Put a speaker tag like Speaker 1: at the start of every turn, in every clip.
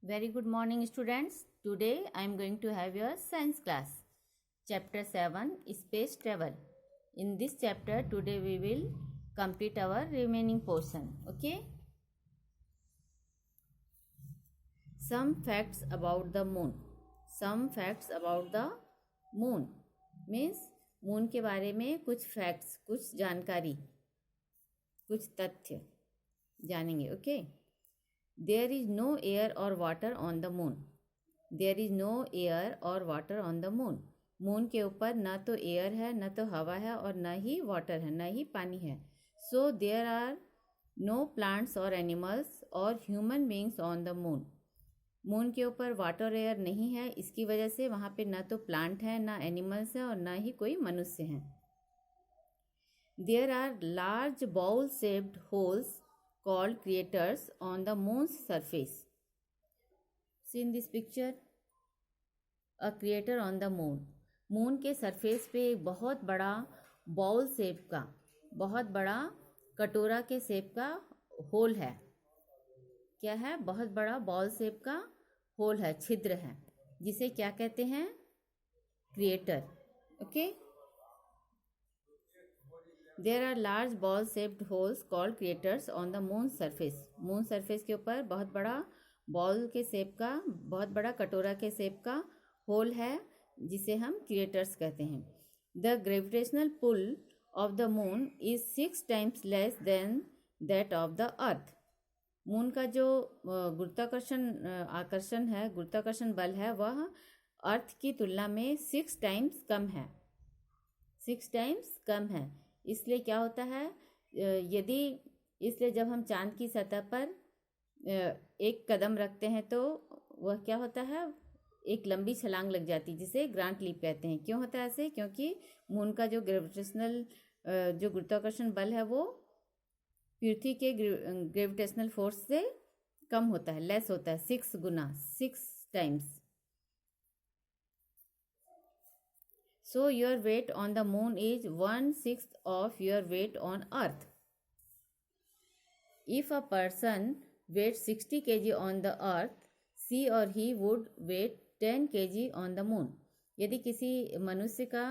Speaker 1: Very good morning, students. Today I am going to have your science class. Chapter 7 Space Travel. In this chapter, today we will complete our remaining portion. Okay? Some facts about the moon. Some facts about the moon means moon के बारे में कुछ facts, कुछ जानकारी, कुछ तथ्य जानेंगे. Okay? There is no air or water on the moon. There is no air or water on the moon. Moon के ऊपर ना तो एयर है, ना तो हवा है और ना ही वाटर है, ना ही पानी है. So there are no plants और एनिमल्स और human beings on the moon. Moon के ऊपर वाटर और एयर नहीं है, इसकी वजह से वहाँ पे ना तो प्लांट है, ना एनिमल्स है और ना ही कोई मनुष्य हैं. There are large bowl shaped holes called craters on the moon's surface. See in this picture, a crater on the moon. Moon के सरफेस पे एक बहुत बड़ा बाउल शेप का, बहुत बड़ा कटोरा के शेप का होल है. क्या है? बहुत बड़ा बाउल शेप का होल है, छिद्र है, जिसे क्या कहते हैं? Creator. Okay. There are large ball-shaped holes called craters on the moon's surface. Moon surface के ऊपर बहुत बड़ा बॉल के शेप का, बहुत बड़ा कटोरा के शेप का होल है, जिसे हम क्रिएटर्स कहते हैं. The gravitational pull of the moon is 6 times less than that of the earth. Moon का जो गुरुत्वाकर्षण बल है, वह अर्थ की तुलना में 6 टाइम्स कम है. 6 टाइम्स कम है. इसलिए क्या होता है, इसलिए जब हम चांद की सतह पर एक कदम रखते हैं तो वह क्या होता है, एक लंबी छलांग लग जाती है, जिसे ग्रांट लीप कहते हैं. क्यों होता है ऐसे? क्योंकि मून का जो गुरुत्वाकर्षण बल है वो पृथ्वी के ग्रेविटेशनल फोर्स से कम होता है, लेस होता है, 6 times. So your weight on the moon is 1/6 of your weight on earth. If a person weighs 60 kg on the earth, she or he would weigh 10 kg on the moon. यदि किसी मनुष्य का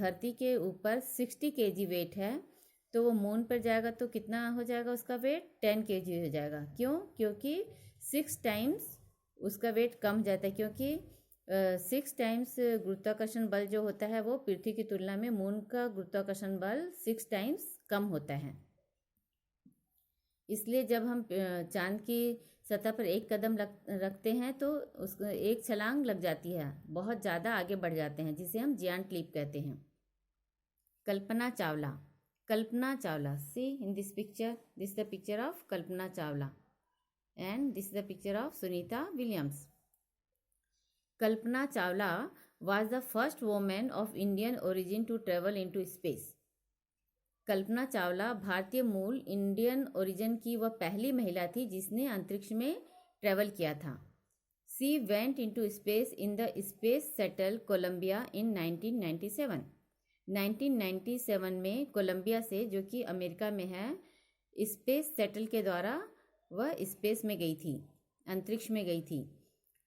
Speaker 1: धरती के ऊपर 60 kg wait है, तो वो मून पर जाएगा तो कितना हो जाएगा उसका वेट? 10 kg हो जाएगा. क्यों? क्योंकि 6 टाइम्स उसका वेट कम जाता है, क्योंकि 6 टाइम्स गुरुत्वाकर्षण बल जो होता है वो पृथ्वी की तुलना में मून का गुरुत्वाकर्षण बल 6 टाइम्स कम होता है. इसलिए जब हम चांद की सतह पर एक कदम रखते हैं तो उसको एक छलांग लग जाती है, बहुत ज़्यादा आगे बढ़ जाते हैं, जिसे हम जायंट लीप कहते हैं. Kalpana Chawla. See in this picture, this is the picture of Kalpana Chawla and this is the picture of Sunita Williams. Kalpana Chawla was the first woman of Indian origin to travel into space. Kalpana Chawla भारतीय मूल, Indian origin की वह पहली महिला थी जिसने अंतरिक्ष में ट्रेवल किया था. She went into space in the Space Shuttle Columbia in 1997. 1997 में कोलंबिया से, जो कि अमेरिका में है, स्पेस शटल के द्वारा वह स्पेस में गई थी, अंतरिक्ष में गई थी.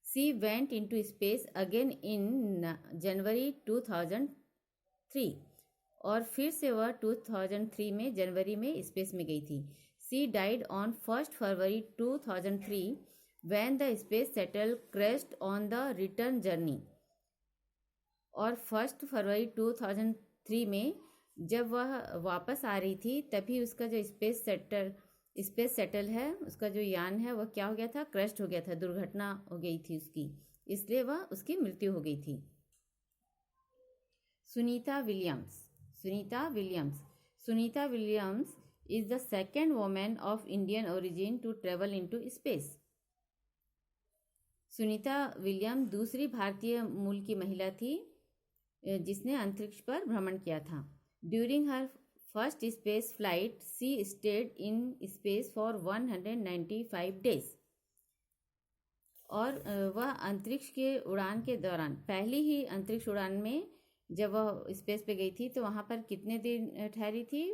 Speaker 1: She went into space again in January 2003. और फिर से वह 2003 में जनवरी में स्पेस में गई थी. She died on 1st February 2003 when the space shuttle crashed on the return journey. और 1 फरवरी 2003 में जब वह वापस आ रही थी, तभी उसका जो स्पेस शटल है, उसका जो यान है, वह क्या हो गया था? क्रैश हो गया था, दुर्घटना हो गई थी उसकी, इसलिए वह उसकी मृत्यु हो गई थी. Sunita Williams is the second women of Indian origin to travel into space. Sunita William दूसरी भारतीय मूल की महिला थी जिसने अंतरिक्ष पर भ्रमण किया था. During her first space flight she stayed in space for 195 days. और वह अंतरिक्ष के उड़ान के दौरान, पहली ही अंतरिक्ष उड़ान में जब वह स्पेस पे गई थी तो वहाँ पर कितने दिन ठहरी थी?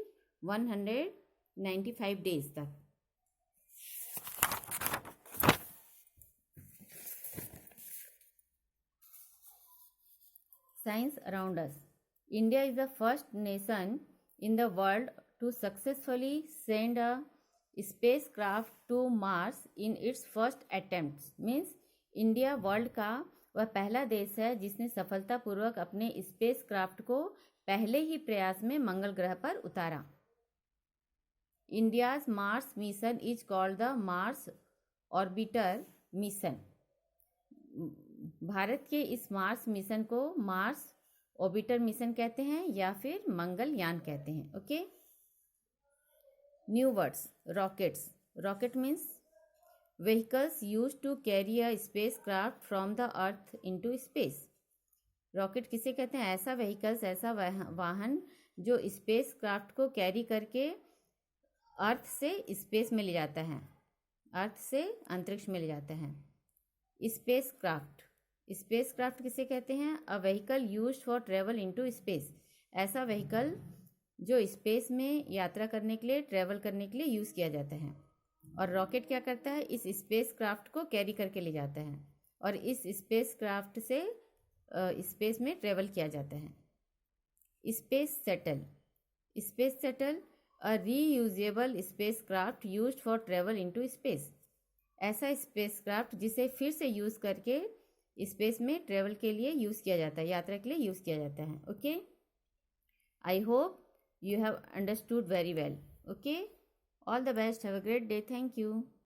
Speaker 1: 195 days तक. Science around us. India is the first nation in the world to successfully send a spacecraft to Mars in its first attempts. Means India world का वह पहला देश है जिसने सफलतापूर्वक अपने स्पेसक्राफ्ट को पहले ही प्रयास में मंगल ग्रह पर उतारा. India's Mars mission is called the Mars orbiter mission. भारत के इस मार्स मिशन को मार्स ऑर्बिटर मिशन कहते हैं या फिर मंगलयान कहते हैं. Okay. New words. Rockets. Rocket means vehicles use to carry a spacecraft from the earth into space. Rocket किसे कहते हैं? ऐसा व्हीकल्स, ऐसा वाहन जो स्पेस क्राफ्ट को कैरी करके अर्थ से स्पेस में ले जाता है, अर्थ से अंतरिक्ष में ले जाता है. Space craft. स्पेस क्राफ्ट किसे कहते हैं? A vehicle use for travel into space. ऐसा व्हीकल जो स्पेस में यात्रा करने के लिए, ट्रेवल करने के लिए यूज़ किया जाता है. और रॉकेट क्या करता है? इस स्पेस क्राफ्ट को कैरी करके ले जाता है और इस स्पेस क्राफ्ट से स्पेस में ट्रेवल किया जाता है. Space settle. Space settle a reusable space craft use for travel into space. ऐसा स्पेस क्राफ्ट जिसे फिर से यूज़ करके स्पेस में ट्रेवल के लिए यूज़ किया जाता है, यात्रा के लिए यूज़ किया जाता है. Okay. I hope you have understood very well. Okay. All the best. Have a great day. Thank you.